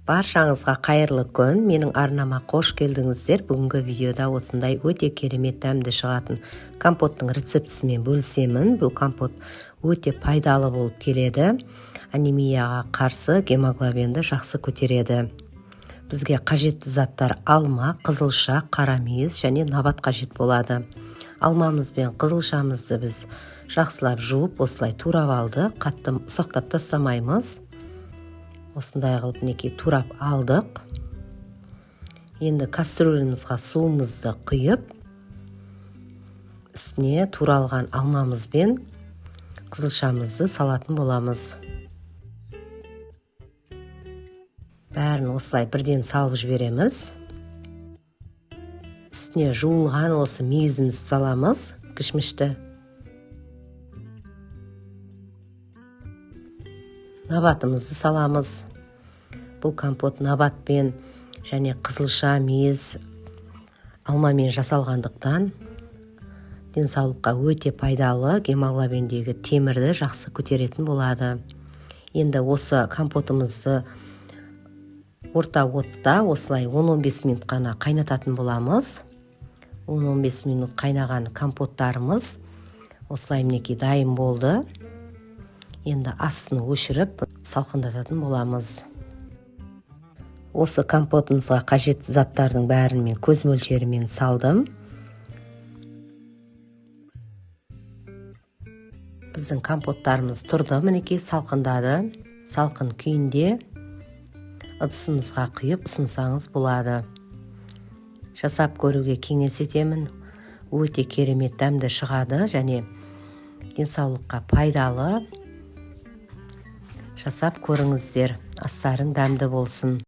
Баршаңызға қайырлы күн. Менің арнама қош келдіңіздер. Бүгінгі видеода осындай өте керемет дәмді шығатын компоттың рецептісімен бөлісемін. Бұл компот өте пайдалы болып келеді. Анемияға қарсы гемоглобинді жақсы көтереді. Бізге қажетті заттар алма, қызылша, қарамүйіз және набат қажет болады. Алмамыз бен қызылшамызды біз жақсылап жуып, осылай турап алдық. Қатты ұсақтап тастамаймыз. Осындай қылып мінекей турап алдық. Енді кастрюлемізге суымызды құйып, үстіне туралған алмамыз бен қызылшамызды салатын боламыз. Бәрін осылай бірден салып жібереміз. Үстіне жуылған осы мүйізімізді саламыз, кішмішті. Набатымызды саламыз. Бұл компот набатпен және қызылша, мүйіз, алмамен жасалғандықтан денсаулыққа өте пайдалы, гемоглобиндегі темірді жақсы көтеретін болады. Енді осы компотымызды орта отта осылай 10-15 минут қана қайнататын боламыз. 10-15 минут қайнаған компоттарымыз осылай мінекей дайын болды. Енді астын өшіріп салқындататын боламыз. Осы компотымызға қажетті заттардың бәрін мен көз мөлшерімен салдым. Біздің компоттарымыз тұрды, мінекей салқындады. Салқын күйінде ыдысымызға құйып ұсынсаңыз болады. Жасап көруге кеңес етемін. Өте керемет дәмді шығады және денсаулыққа пайдалы. Жасап көріңіздер. Астарың дәмді болсын.